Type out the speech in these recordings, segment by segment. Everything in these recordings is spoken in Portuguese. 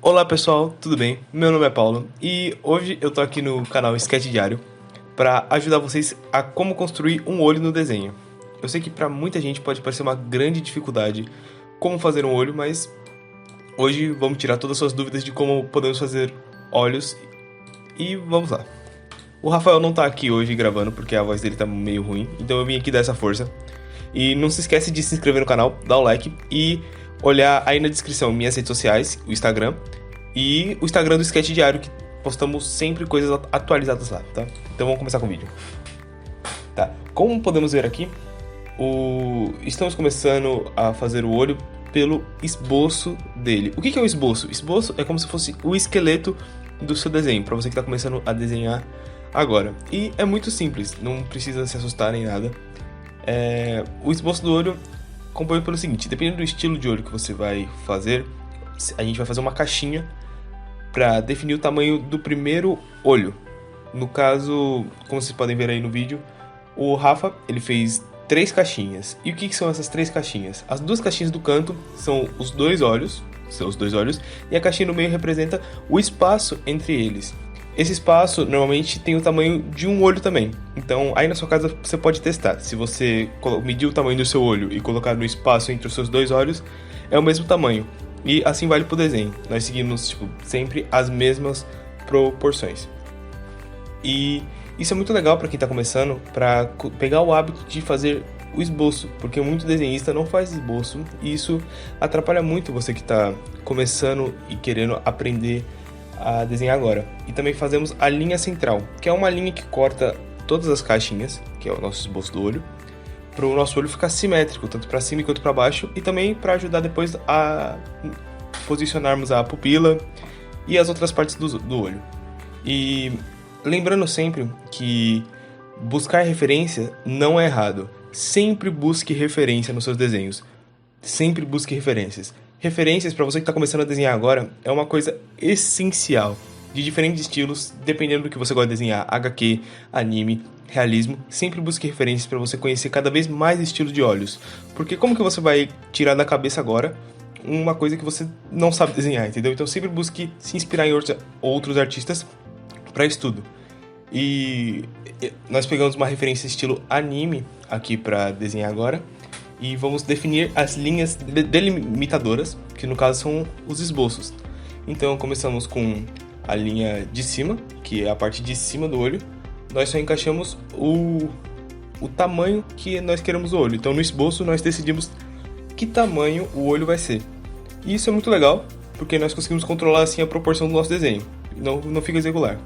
Olá pessoal, tudo bem? Meu nome é Paulo e hoje eu tô aqui no canal Sketch Diário para ajudar vocês a como construir um olho no desenho. Eu sei que para muita gente pode parecer uma grande dificuldade como fazer um olho, mas hoje vamos tirar todas as suas dúvidas de como podemos fazer olhos e vamos lá. O Rafael não tá aqui hoje gravando porque a voz dele tá meio ruim, então eu vim aqui dar essa força. E não se esquece de se inscrever no canal, dar o like e olhar aí na descrição minhas redes sociais, o Instagram e o Instagram do Sketch Diário, que postamos sempre coisas atualizadas lá, tá? Então vamos começar com o vídeo. Tá, como podemos ver aqui, estamos começando a fazer o olho pelo esboço dele. O que é o esboço? Esboço é como se fosse o esqueleto do seu desenho, para você que está começando a desenhar agora. E é muito simples, não precisa se assustar nem nada. O esboço do olho compõe pelo seguinte: dependendo do estilo de olho que você vai fazer, a gente vai fazer uma caixinha para definir o tamanho do primeiro olho. No caso, como vocês podem ver aí no vídeo, o Rafa ele fez 3 caixinhas. E o que são essas 3 caixinhas? As 2 caixinhas do canto são os 2 olhos, e a caixinha no meio representa o espaço entre eles. Esse espaço normalmente tem o tamanho de um olho também. Então aí na sua casa você pode testar. Se você medir o tamanho do seu olho e colocar no espaço entre os seus 2 olhos, é o mesmo tamanho. E assim vale pro desenho. Nós seguimos sempre as mesmas proporções. E isso é muito legal para quem está começando, para pegar o hábito de fazer o esboço, porque muito desenhista não faz esboço e isso atrapalha muito você que está começando e querendo aprender a desenhar agora. E também fazemos a linha central, que é uma linha que corta todas as caixinhas, que é o nosso esboço do olho, para o nosso olho ficar simétrico, tanto para cima quanto para baixo, e também para ajudar depois a posicionarmos a pupila e as outras partes do olho. E lembrando sempre que buscar referência não é errado. Sempre busque referência nos seus desenhos. Sempre busque referências. Referências, para você que está começando a desenhar agora, é uma coisa essencial. De diferentes estilos, dependendo do que você gosta de desenhar, HQ, anime, realismo, sempre busque referências para você conhecer cada vez mais estilos de olhos. Porque como que você vai tirar da cabeça agora uma coisa que você não sabe desenhar, entendeu? Então sempre busque se inspirar em outros artistas para estudo. E nós pegamos uma referência estilo anime aqui para desenhar agora. E vamos definir as linhas delimitadoras, que no caso são os esboços. Então começamos com a linha de cima, que é a parte de cima do olho. Nós só encaixamos o tamanho que nós queremos o olho. Então no esboço nós decidimos que tamanho o olho vai ser. E isso é muito legal, porque nós conseguimos controlar assim a proporção do nosso desenho. Não fica irregular.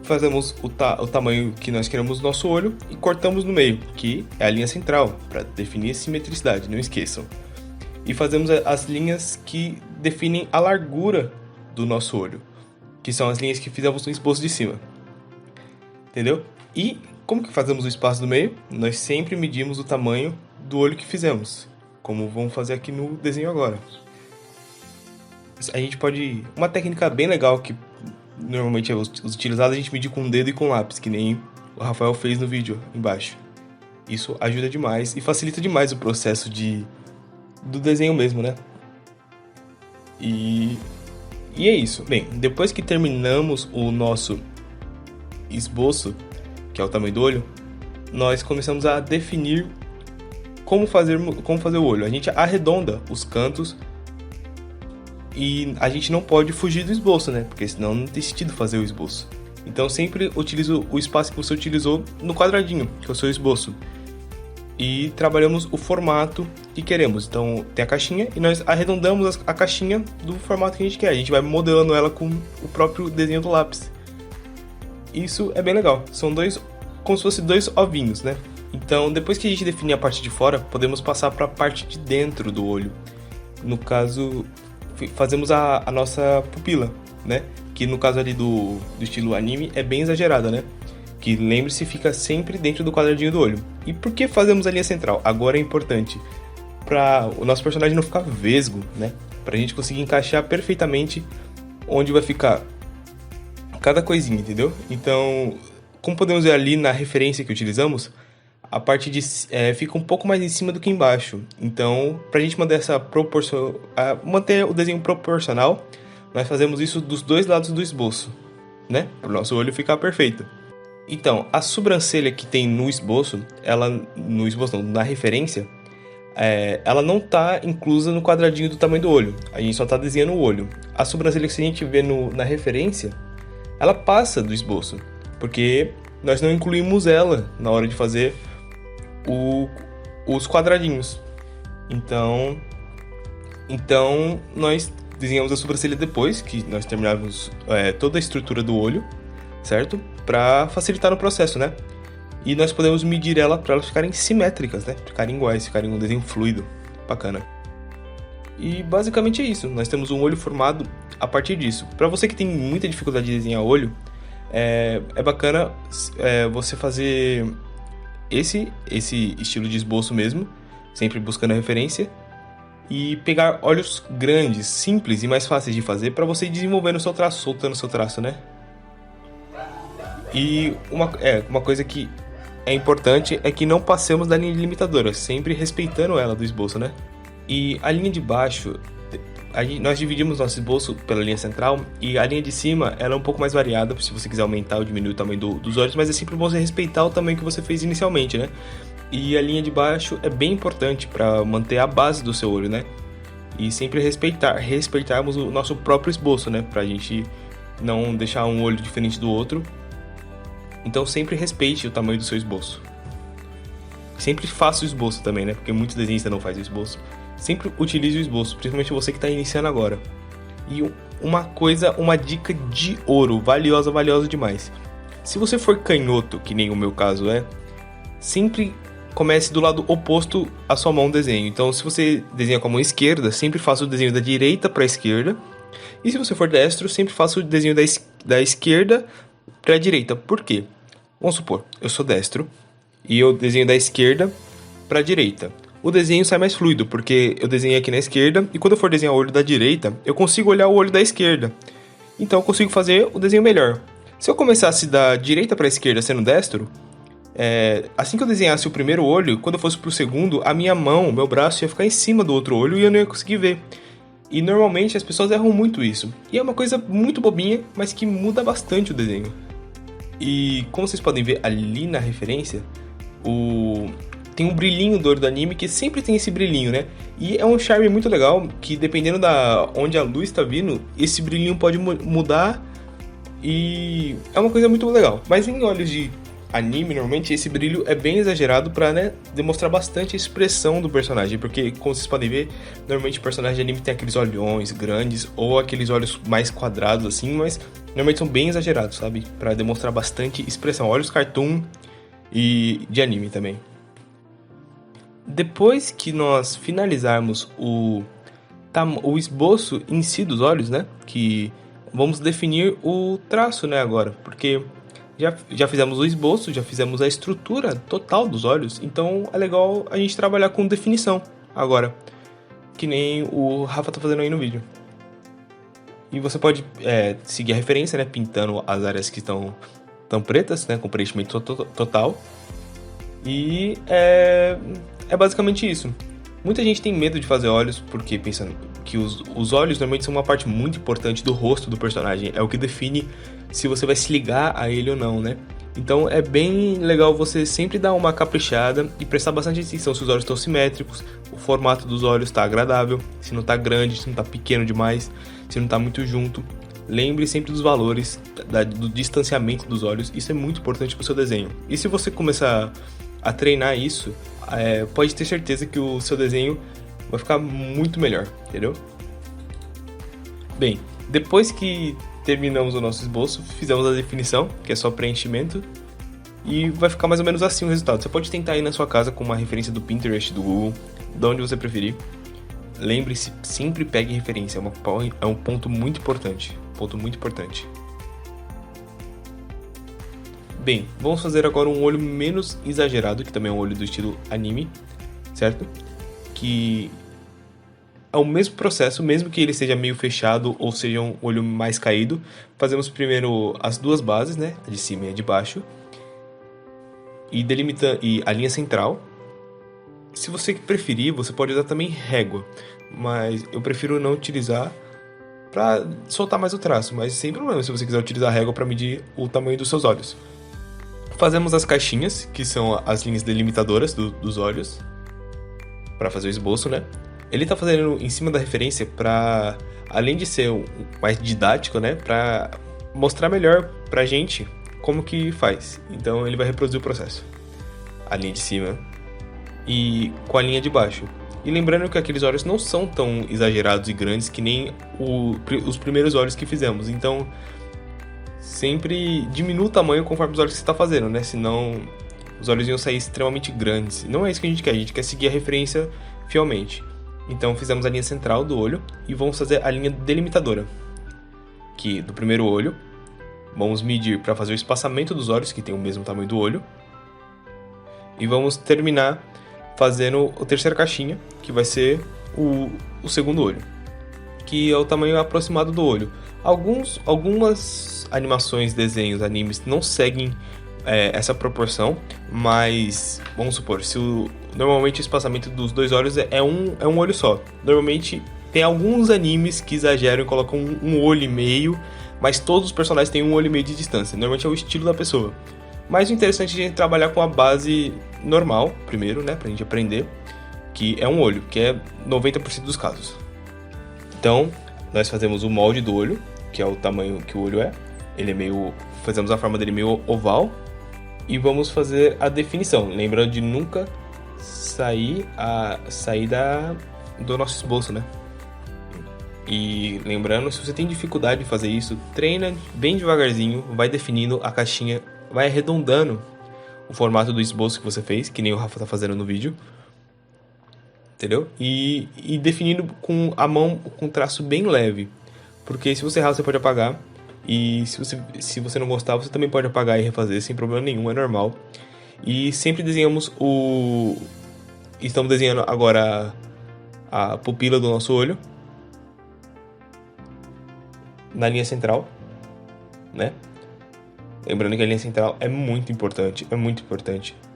Fazemos o tamanho que nós queremos do nosso olho e cortamos no meio, que é a linha central, para definir a simetricidade, não esqueçam. E fazemos as linhas que definem a largura do nosso olho, que são as linhas que fizemos no esboço de cima. Entendeu? E como que fazemos o espaço do meio? Nós sempre medimos o tamanho do olho que fizemos, como vamos fazer aqui no desenho agora. A gente pode... Uma técnica bem legal que normalmente é utilizada, a gente medir com o dedo e com o lápis, que nem o Rafael fez no vídeo embaixo. Isso ajuda demais e facilita demais o processo do desenho mesmo, né? E é isso. Bem, depois que terminamos o nosso esboço, que é o tamanho do olho, nós começamos a definir como fazer o olho. A gente arredonda os cantos e a gente não pode fugir do esboço, né? Porque senão não tem sentido fazer o esboço. Então sempre utilizo o espaço que você utilizou no quadradinho, que é o seu esboço. E trabalhamos o formato que queremos. Então tem a caixinha e nós arredondamos a caixinha do formato que a gente quer. A gente vai modelando ela com o próprio desenho do lápis. Isso é bem legal. São como se fossem 2 ovinhos, né? Então depois que a gente definir a parte de fora, podemos passar para a parte de dentro do olho. No caso, fazemos a nossa pupila, né? Que no caso ali do estilo anime é bem exagerada, né? Que lembre-se, fica sempre dentro do quadradinho do olho. E por que fazemos a linha central? Agora é importante para o nosso personagem não ficar vesgo, né? Pra gente conseguir encaixar perfeitamente onde vai ficar cada coisinha, entendeu? Então, como podemos ver ali na referência que utilizamos, a parte fica um pouco mais em cima do que embaixo. Então, pra gente manter manter o desenho proporcional, nós fazemos isso dos dois lados do esboço, né? Para o nosso olho ficar perfeito. Então, a sobrancelha que tem no esboço, na referência, ela não está inclusa no quadradinho do tamanho do olho. A gente só está desenhando o olho. A sobrancelha que a gente vê na referência, ela passa do esboço, porque nós não incluímos ela na hora de fazer os quadradinhos. Então nós desenhamos a sobrancelha depois que nós terminarmos toda a estrutura do olho, certo? Para facilitar o processo, né? E nós podemos medir ela para elas ficarem simétricas, né? Ficarem iguais, ficarem um desenho fluido, bacana. E basicamente é isso. Nós temos um olho formado a partir disso. Para você que tem muita dificuldade de desenhar olho, é bacana você fazer esse estilo de esboço mesmo, sempre buscando a referência, e pegar olhos grandes, simples e mais fáceis de fazer para você ir desenvolvendo o seu traço, soltando o seu traço, né? E uma coisa que é importante é que não passemos da linha limitadora, sempre respeitando ela do esboço, né? E a linha de baixo, nós dividimos nosso esboço pela linha central, e a linha de cima ela é um pouco mais variada, se você quiser aumentar ou diminuir o tamanho dos olhos, mas é sempre bom você respeitar o tamanho que você fez inicialmente, né? E a linha de baixo é bem importante para manter a base do seu olho, né? E sempre respeitarmos o nosso próprio esboço, né? Pra gente não deixar um olho diferente do outro. Então sempre respeite o tamanho do seu esboço. Sempre faça o esboço também, né? Porque muitos desenhistas não fazem o esboço. Sempre utilize o esboço, principalmente você que está iniciando agora. E uma dica de ouro, valiosa demais. Se você for canhoto, que nem o meu caso sempre comece do lado oposto à sua mão o desenho. Então, se você desenha com a mão esquerda, sempre faça o desenho da direita para a esquerda. E se você for destro, sempre faça o desenho da esquerda para a direita. Por quê? Vamos supor, eu sou destro e eu desenho da esquerda para a direita. O desenho sai mais fluido, porque eu desenhei aqui na esquerda, e quando eu for desenhar o olho da direita, eu consigo olhar o olho da esquerda. Então eu consigo fazer o desenho melhor. Se eu começasse da direita para a esquerda sendo destro, assim que eu desenhasse o primeiro olho, quando eu fosse pro segundo, a minha mão, meu braço ia ficar em cima do outro olho e eu não ia conseguir ver. E normalmente as pessoas erram muito isso. E é uma coisa muito bobinha, mas que muda bastante o desenho. E como vocês podem ver ali na referência, tem um brilhinho do olho do anime, que sempre tem esse brilhinho, né? E é um charme muito legal, que dependendo da onde a luz está vindo, esse brilhinho pode mudar, e é uma coisa muito legal. Mas em olhos de anime, normalmente esse brilho é bem exagerado pra, né, demonstrar bastante a expressão do personagem, porque como vocês podem ver, normalmente o personagem de anime tem aqueles olhões grandes ou aqueles olhos mais quadrados assim, mas normalmente são bem exagerados, sabe? Pra demonstrar bastante expressão, olhos cartoon e de anime também. Depois que nós finalizarmos o esboço em si dos olhos, né, que vamos definir o traço, né, agora, porque já fizemos o esboço, já fizemos a estrutura total dos olhos, então é legal a gente trabalhar com definição agora, que nem o Rafa tá fazendo aí no vídeo. E você pode seguir a referência, né, pintando as áreas que estão pretas, né, com preenchimento total. E é basicamente isso. Muita gente tem medo de fazer olhos porque pensando que os olhos normalmente são uma parte muito importante do rosto do personagem. É o que define se você vai se ligar a ele ou não, né? Então é bem legal você sempre dar uma caprichada e prestar bastante atenção se os olhos estão simétricos, o formato dos olhos está agradável, se não está grande, se não está pequeno demais, se não está muito junto. Lembre sempre dos valores, do distanciamento dos olhos, isso é muito importante para o seu desenho. E se você começar a treinar isso, pode ter certeza que o seu desenho vai ficar muito melhor, entendeu? Bem, depois que terminamos o nosso esboço, fizemos a definição, que é só preenchimento, e vai ficar mais ou menos assim o resultado. Você pode tentar ir na sua casa com uma referência do Pinterest, do Google, de onde você preferir. Lembre-se, sempre pegue referência, é um ponto muito importante. Bem, vamos fazer agora um olho menos exagerado, que também é um olho do estilo anime, certo? Que é o mesmo processo, mesmo que ele seja meio fechado ou seja um olho mais caído. Fazemos primeiro as duas bases, né? A de cima e a de baixo. E a linha central. Se você preferir, você pode usar também régua, mas eu prefiro não utilizar para soltar mais o traço, mas sem problema se você quiser utilizar a régua para medir o tamanho dos seus olhos. Fazemos as caixinhas, que são as linhas delimitadoras dos olhos, para fazer o esboço, né? Ele tá fazendo em cima da referência para, além de ser mais didático, né, para mostrar melhor pra gente como que faz. Então ele vai reproduzir o processo. A linha de cima e com a linha de baixo. E lembrando que aqueles olhos não são tão exagerados e grandes que nem os primeiros olhos que fizemos. Então sempre diminua o tamanho conforme os olhos que você está fazendo, né? Senão os olhos iam sair extremamente grandes. Não é isso que a gente quer seguir a referência fielmente. Então fizemos a linha central do olho e vamos fazer a linha delimitadora, que do primeiro olho vamos medir para fazer o espaçamento dos olhos, que tem o mesmo tamanho do olho, e vamos terminar fazendo a terceira caixinha, que vai ser o segundo olho, que é o tamanho aproximado do olho. Algumas animações, desenhos, animes não seguem essa proporção, mas vamos supor, normalmente o espaçamento dos dois olhos é um olho só. Normalmente tem alguns animes que exageram e colocam um olho e meio, mas todos os personagens têm um olho e meio de distância. Normalmente é o estilo da pessoa. Mas o interessante é a gente trabalhar com a base normal, primeiro, né, pra gente aprender, que é um olho, que é 90% dos casos. Então, nós fazemos o molde do olho, que é o tamanho que o olho é. Ele é meio... Fazemos a forma dele meio oval. E vamos fazer a definição. Lembrando de nunca sair do nosso esboço, né? E lembrando, se você tem dificuldade de fazer isso, treina bem devagarzinho, vai definindo a caixinha, vai arredondando o formato do esboço que você fez, que nem o Rafa tá fazendo no vídeo. Entendeu? E definindo com a mão, com um traço bem leve. Porque se você errar, você pode apagar. E se você não gostar, você também pode apagar e refazer sem problema nenhum, é normal. E sempre desenhamos Estamos desenhando agora a pupila do nosso olho na linha central, né? Lembrando que a linha central é muito importante,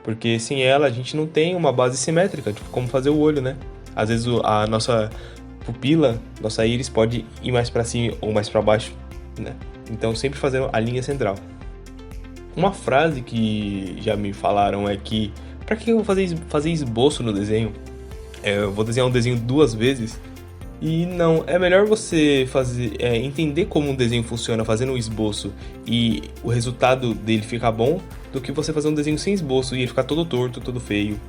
porque sem ela a gente não tem uma base simétrica, tipo como fazer o olho, né? Às vezes a nossa pupila, nossa íris pode ir mais para cima ou mais para baixo, né? Então sempre fazendo a linha central. Uma frase que já me falaram é que para que eu vou fazer esboço no desenho? Eu vou desenhar um desenho 2 vezes. E não, é melhor você entender como um desenho funciona fazendo um esboço e o resultado dele ficar bom, do que você fazer um desenho sem esboço e ele ficar todo torto, todo feio,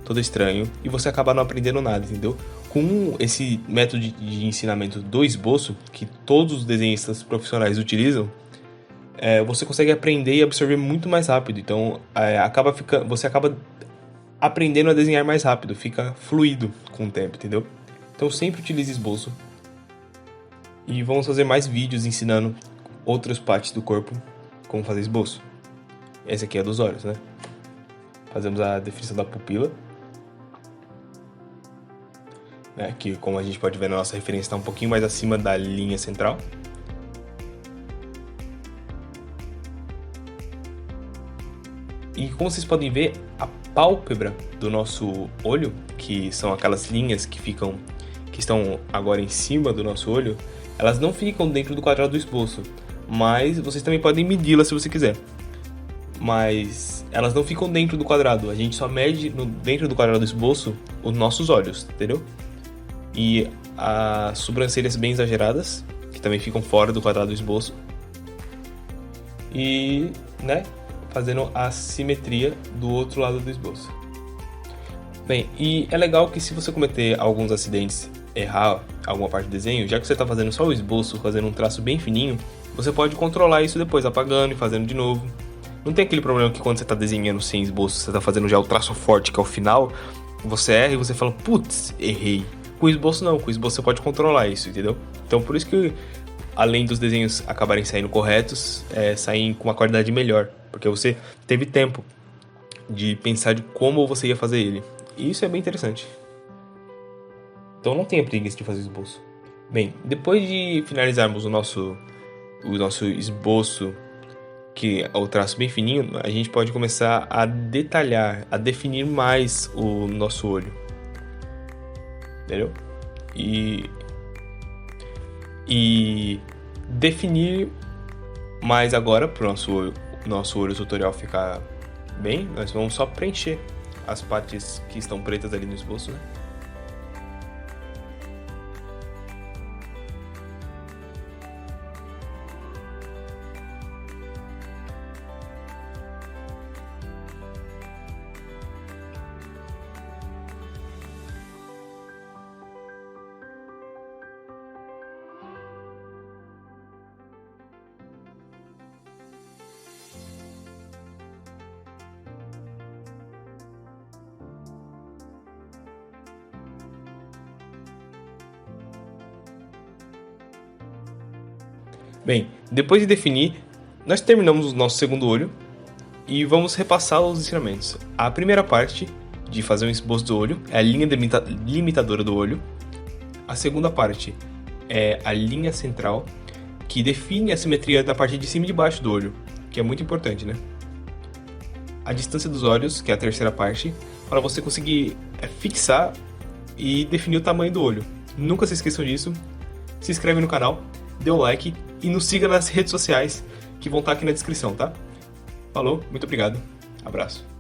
todo estranho, e você acabar não aprendendo nada, entendeu? Com esse método de ensinamento do esboço, que todos os desenhistas profissionais utilizam, você consegue aprender e absorver muito mais rápido. Então você acaba aprendendo a desenhar mais rápido, fica fluido com o tempo, entendeu? Então sempre utilize esboço. E vamos fazer mais vídeos ensinando outras partes do corpo como fazer esboço. Esse aqui é dos olhos, né? Fazemos a definição da pupila, né? Que, como a gente pode ver na nossa referência, está um pouquinho mais acima da linha central. E como vocês podem ver, a pálpebra do nosso olho, que são aquelas linhas que estão agora em cima do nosso olho, elas não ficam dentro do quadrado do esboço, mas vocês também podem medi-las se você quiser. Mas elas não ficam dentro do quadrado, a gente só mede dentro do quadrado do esboço os nossos olhos, entendeu? E as sobrancelhas bem exageradas, que também ficam fora do quadrado do esboço. E, né, fazendo a simetria do outro lado do esboço. Bem, e é legal que se você cometer alguns acidentes, errar alguma parte do desenho, já que você está fazendo só o esboço, fazendo um traço bem fininho, você pode controlar isso depois, apagando e fazendo de novo. Não tem aquele problema que quando você está desenhando sem esboço, você está fazendo já o traço forte, que é o final, você erra e você fala, putz, errei. Com esboço não, com esboço você pode controlar isso, entendeu? Então por isso que, além dos desenhos acabarem saindo corretos, saem com uma qualidade melhor, porque você teve tempo de pensar de como você ia fazer ele. E isso é bem interessante. Então não tenha preguiça de fazer esboço. Bem, depois de finalizarmos o nosso esboço, que é o traço bem fininho, a gente pode começar a detalhar, a definir mais o nosso olho. Entendeu? E e definir mais agora, para o nosso olho tutorial ficar bem, nós vamos só preencher as partes que estão pretas ali no esboço, né? Bem, depois de definir, nós terminamos o nosso segundo olho e vamos repassar os ensinamentos. A primeira parte de fazer um esboço do olho é a linha limitadora do olho. A segunda parte é a linha central, que define a simetria da parte de cima e de baixo do olho, que é muito importante, né? A distância dos olhos, que é a terceira parte, para você conseguir fixar e definir o tamanho do olho. Nunca se esqueçam disso. Se inscreve no canal, dê um like e nos siga nas redes sociais que vão estar aqui na descrição, tá? Falou, muito obrigado, abraço.